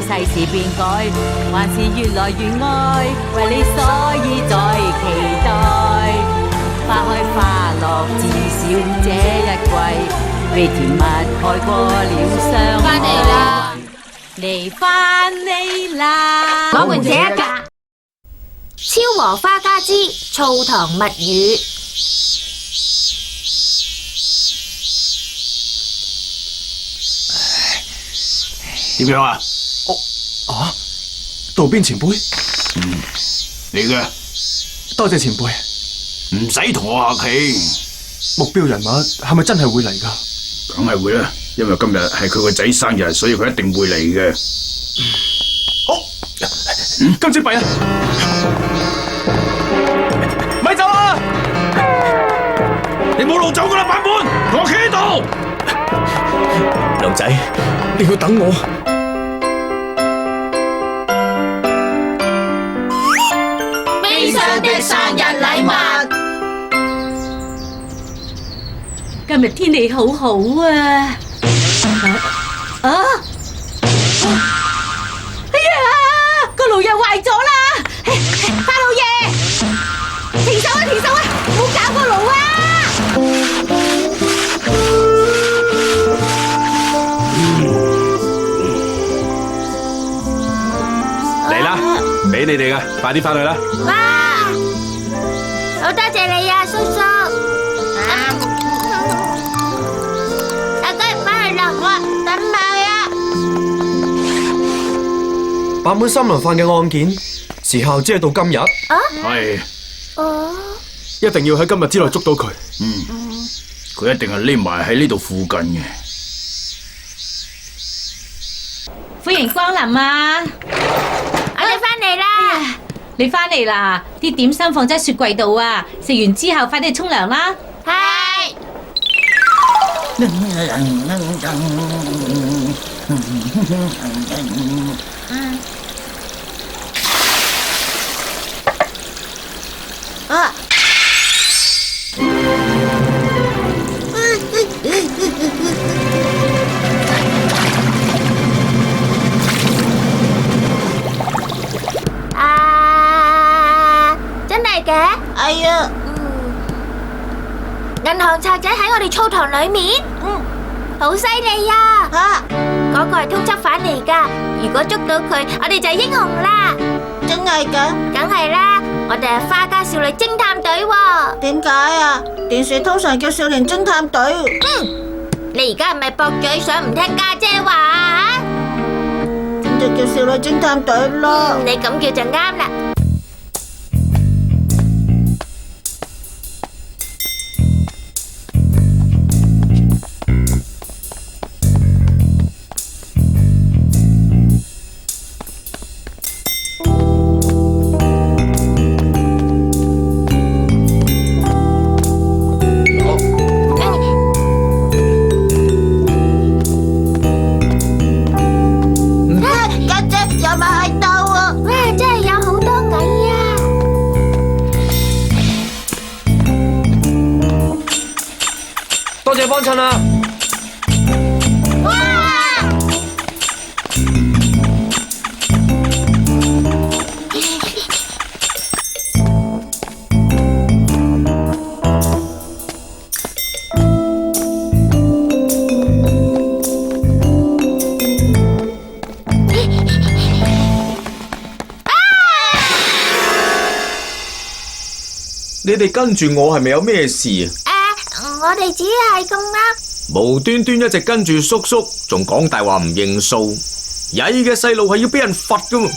世事變改，還是越來越愛，為你所以在期待。花開花落，至少這一季，被甜蜜蓋過了傷害。返嚟啦！嚟返嚟啦！我們這一家超和花家之醋糖蜜語。點樣啊？道邊前輩，你嘅多謝前輩。唔使同我客氣，目標人物係咪真係會嚟㗎？梗係會啦，因為今日係佢個仔生日，所以佢一定會嚟嘅。今次弊啊！咪走啊！你冇路走㗎啦，版本，同我企喺度。梁仔，你要等我。悲傷的生日禮物。今日天氣好好啊！哎呀，個爐又壞咗啦！花老爺，停手啊！停手啊！唔好搞個爐啊！嚟啦，俾你哋㗎，快啲翻去啦！哇！好多謝你啊，叔叔。大家唔翻去啦，我等你啊。版本森林犯嘅案件時效只係到今日，係，哦，一定要喺今日之內捉到佢。佢一定係匿埋喺呢度附近嘅。歡迎光臨啊！我哋翻嚟啦。你翻嚟啦，啲點心放喺雪櫃度啊！食完之後快啲去沖涼啦。係。啊！真係嘅？係啊。銀行賊仔喺我哋澡堂裏面，好犀利啊！嗰個係通緝犯嚟噶，如果捉到佢，我哋就係英雄啦！真係噶？梗係啦，我哋係花家少女偵探隊喎。點解啊？電視通常叫少年偵探隊。你而家係咪駁嘴想唔聽家姐話啊？咁就叫少女偵探隊咯。你咁叫就啱啦。多謝幫襯啦！哇！你哋跟住我係咪有咩事啊？我哋只係咁啱，無端端一直跟住叔叔，仲講大話唔認數，曳嘅細路係要俾人罰噶嘛？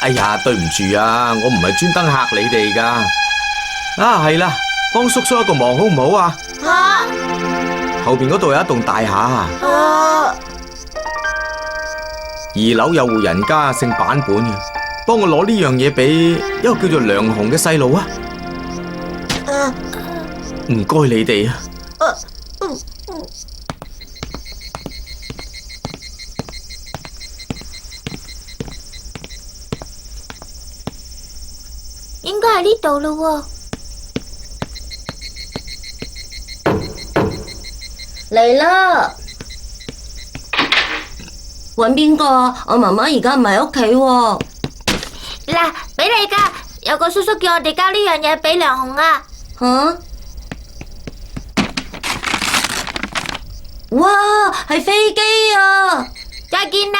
哎呀，對唔住啊，我唔係專登嚇你哋噶。啊，係啦，幫叔叔一個忙好唔好啊？後邊嗰度有一棟大廈，二樓有戶人家姓坂本嘅，幫我攞呢樣嘢俾一個叫做梁紅嘅細路啊！唔該你哋啊！應該喺呢度咯喎。嚟啦！揾邊個？我媽媽而家唔喺屋企喎。嗱，俾你噶，有個叔叔叫我哋交呢樣嘢俾梁紅啊。吓？哇，係飛機啊！再見啦。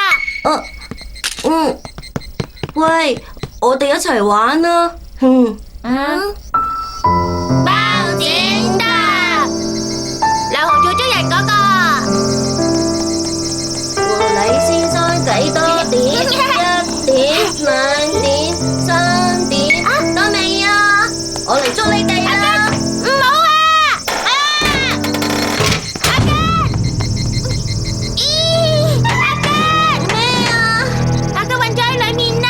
喂，我哋一齊玩啦。包剪揼，梁紅做足人嗰個。和禮先生幾多點？1點、2點、3點，到未啊？我嚟捉你哋啦！唔好啊！阿根，阿根咩啊？阿根困咗喺裏面啦！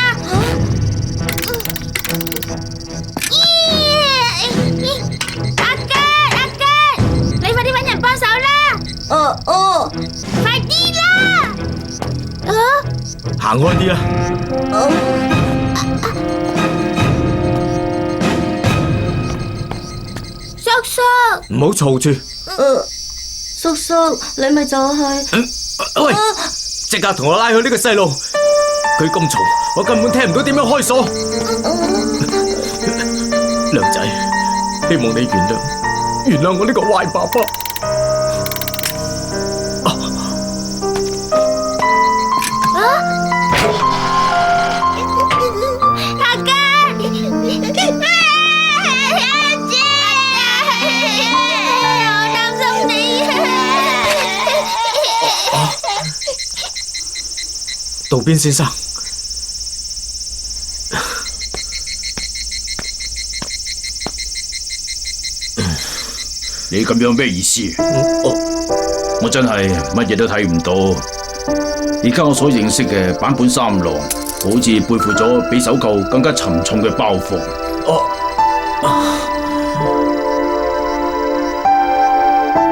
阿根，你快啲搵人幫手啦！快啲啦！行開啲啊！叔叔，唔好嘈住。叔叔，你咪就係……喂，即刻同我拉去呢個細路。佢咁嘈，我根本聽唔到點樣開鎖。梁仔，希望你原諒我呢個壞爸爸。阿根，我擔心你道邊先生，你咁樣咩意思？我真係乜嘢都睇唔到。而家我所認識嘅坂本三郎，好似背負咗比手扣更加沉重嘅包袱。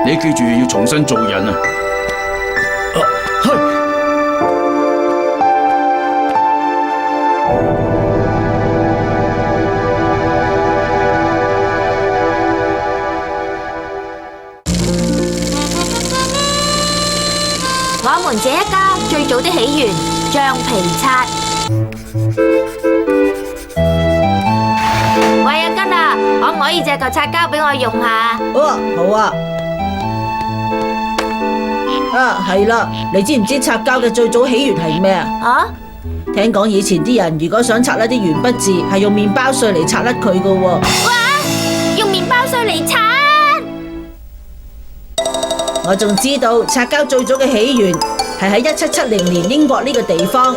你記住要重新做人啊！我們這一家最早的起源，橡皮擦。喂，阿根啊，可唔可以借嚿擦膠俾我用下？好啊。係啦，你知唔知擦膠嘅最早起源係咩啊？啊？聽講以前啲人如果想擦甩啲鉛筆字，係用麵包碎嚟擦甩佢噶。哇！用麵包碎嚟擦？我仲知道擦膠最早嘅起源係喺1770年英國呢個地方，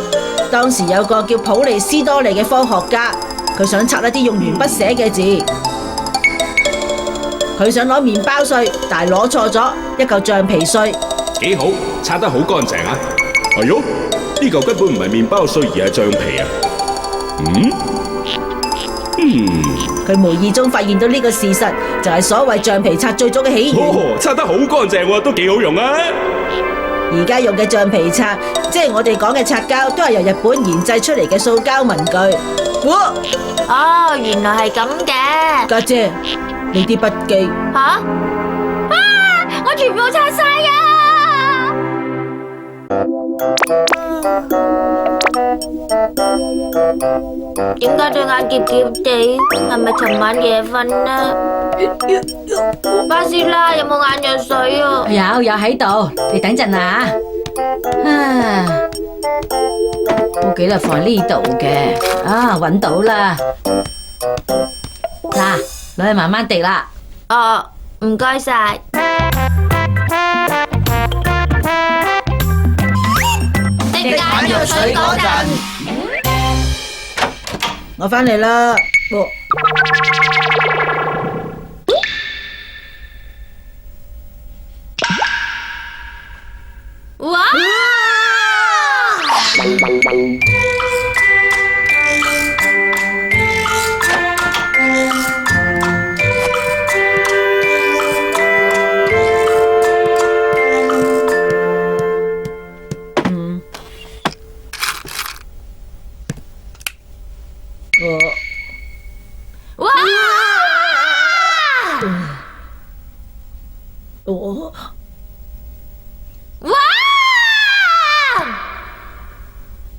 當時有個叫普利斯多利嘅科學家，佢想擦一啲用鉛筆寫嘅字，佢想攞麵包碎，但係攞錯咗一嚿橡皮碎。幾好，擦得好乾淨啊！哎喲，呢嚿根本唔係麵包碎而係橡皮啊！佢無意中發現到呢個事實，就係所謂橡皮擦最早嘅起源。擦得好乾淨喎，都幾好用啊！而家用嘅橡皮擦，即係我哋講嘅擦膠，都係由日本研製出嚟嘅塑膠文具。哦，原來係咁嘅。家姐，你啲筆記吓？我全部擦晒啊！點解對眼澀澀地？係咪尋晚夜瞓呢？巴斯拉，有冇眼藥水啊？有喺度，你等陣啊！部記錄放喺呢度嘅，搵到啦！嗱，攞去慢慢滴啦。哦，唔該晒。滴眼藥水嗰陣，我返嚟啦。哇！哇！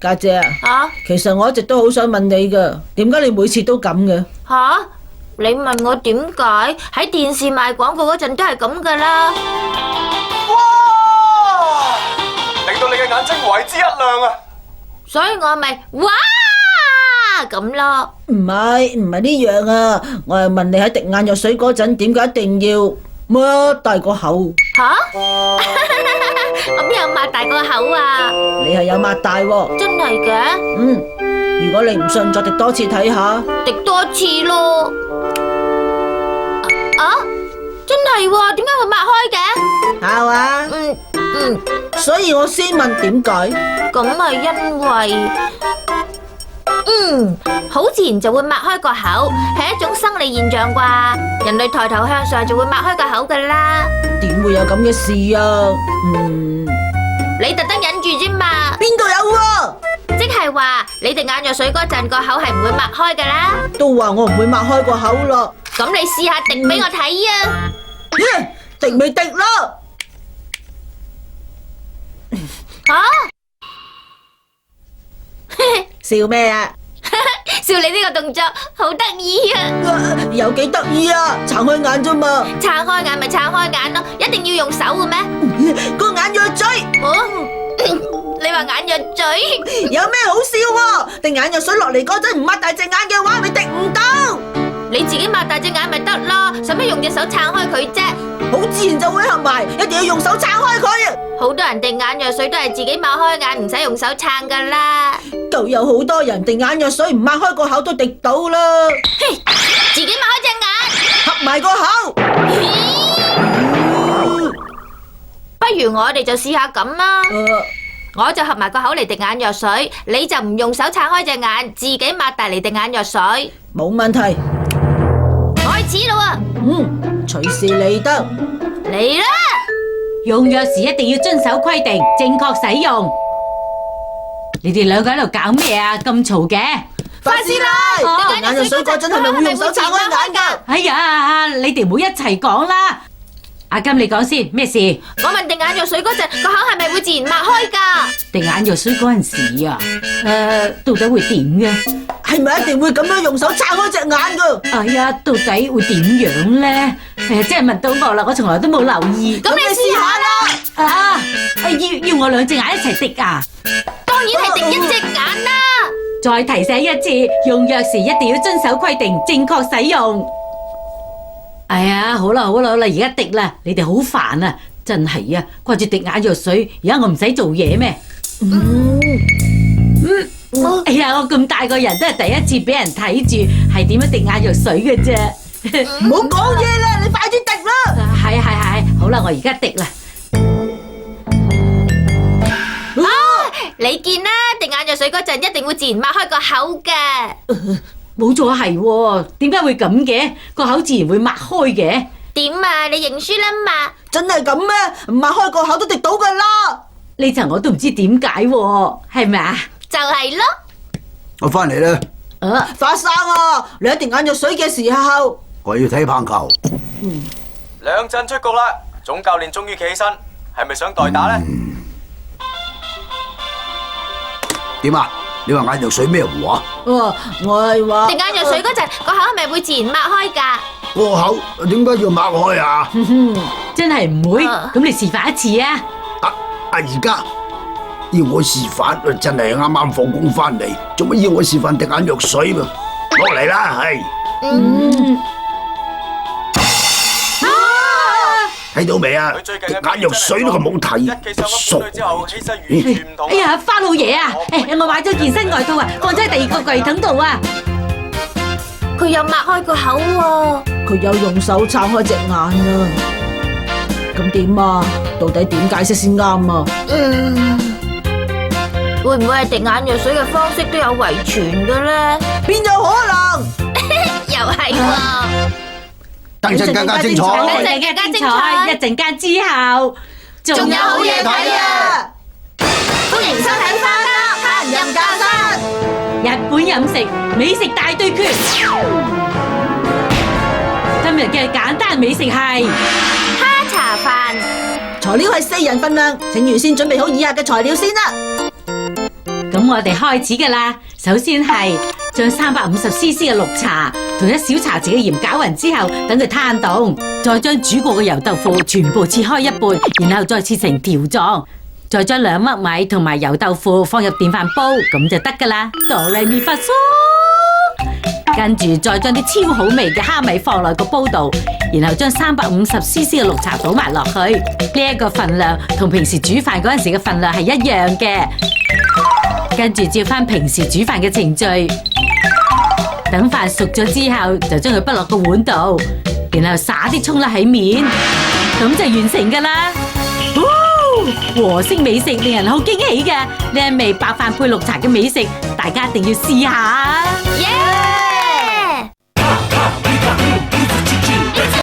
家姐啊，吓其實我一直都好想問你噶，點解你每次都咁嘅？吓，你問我點解喺電視賣廣告嗰陣都係咁噶啦？哇！令到你嘅眼睛為之一亮啊！所以我咪哇咁咯。唔係呢樣啊，我係問你喺滴眼藥水嗰陣，點解一定要擘大個口？吓？我邊有擘大個口啊？你係有擘大喎。真係嘅？如果你唔信，再滴多次睇下。滴多次咯。啊？真係喎？點解會擘開嘅？係嘛？所以我先問點解？咁係因為好自然就會擘開個口，係一種生理現象啩。人類抬頭向上就會擘開個口噶啦。點會有咁嘅事啊？你特登忍住啫嘛。邊度有啊？即係話你滴眼藥水嗰陣個口係唔會擘開噶啦。都話我唔會擘開個口咯。咁你試下滴俾我睇啊！滴咪滴咯。吓？笑咩啊？笑你呢個動作好得意啊！有幾得意啊？撐開眼啫嘛。撐開眼咪撐開眼咯，一定要用手嘅咩？個眼藥水。你話眼藥水？有咩好笑喎？滴眼藥水落嚟嗰陣唔擘大隻眼嘅話，咪滴唔到。你自己擘大隻眼咪得咯，使乜用隻手撐開佢啫？好自然就會合埋，一定要用手撐開佢。好多人滴眼藥水都係自己擘開眼，唔使用手撐噶啦。就有好多人滴眼藥水唔擘開個口都滴到啦。自己擘開隻眼，合埋個口。不如我哋就試下咁啦。我就合埋個口嚟滴眼藥水，你就唔用手撐開隻眼，自己擘大嚟滴眼藥水。冇問題。開始咯喎！隨時嚟得。嚟啦！用藥時一定要遵守規定，正確使用。你哋兩個喺度搞咩啊？咁嘈嘅！快師奶，滴眼藥水嗰陣係咪會用手撐開眼㗎？哎呀，你哋唔好一齊講啦。阿金，你講先，咩事？我問滴眼藥水嗰陣個口係咪會自然擘開㗎？滴眼藥水嗰陣時啊，到底會點嘅？係咪一定會咁樣用手撐開隻眼㗎？哎呀，到底會點樣咧？真係問到我啦，我從來都冇留意。咁你試下啦！要我兩隻眼一齊滴啊？當然係滴一隻眼啦！再提醒一次，用藥時一定要遵守規定，正確使用。哎呀，好啦，而家滴啦，你哋好煩啊，真係啊，掛住滴眼藥水，而家我唔使做嘢咩？哎呀，我咁大個人都係第一次俾人睇住係點樣滴眼藥水嘅啫。唔好講嘢啦，你快啲滴啦！係，好啦，我而家滴啦。你見啦，滴眼藥水嗰陣一定會自然擘開個口嘅。冇錯係，點解會咁嘅？個口自然會擘開嘅。點啊？你認輸啦嘛？真係咁咩？唔擘開個口都滴到噶啦！呢層我都唔知點解，係咪啊？就係咯。我翻嚟啦。花生啊，你喺滴眼藥水嘅時候，我要睇棒球。兩陣出局啦，總教練終於企起身，係咪想代打呢？點啊？你話眼藥水咩話？我係話滴眼藥水嗰陣個口係咪會自然擘開㗎？個口點解要擘開啊？真係唔會，咁你示範一次啊！而家要我示範，真係啱啱放工翻嚟，做乜要我示範滴眼藥水噃？落嚟啦，係。睇到未啊？滴眼藥水都冇睇，傻！哎呀，花老爺啊！我買咗件新外套啊，放咗喺第二個櫃桶度啊。佢有擘開個口喎，佢有用手撐開隻眼啊！咁點啊？到底點解釋先啱啊？會唔會係滴眼藥水嘅方式都有遺傳嘅咧？邊有可能？又係喎！等陣更加精彩，一陣間之後仲有好嘢睇啊！歡迎收睇《花家客人教室》，日本飲食美食大對決。今日嘅簡單美食係蝦茶飯。材料係4人份量，請預先準備好以下嘅材料先啦。咁咁我哋開始噶啦。首先係將350cc 嘅綠茶同1小茶匙嘅鹽攪勻之後，等佢攤凍，再將煮過嘅油豆腐全部切開一半，然後再切成條狀，再將2粒米同埋油豆腐放入電飯煲，咁就得噶啦。哆來咪發嗦，跟住再將啲超好味嘅蝦米放落個煲度，然後將350cc 嘅綠茶倒埋落去。呢一個份量同平時煮飯嗰陣時嘅份量係一樣嘅。跟住照翻平時煮飯嘅程序，等飯熟咗之後，就將佢滗落個碗度，然後撒啲蔥粒喺面，咁就完成噶啦。和聲美食令人好驚喜嘅，呢一味白飯配綠茶嘅美食，大家一定要試下。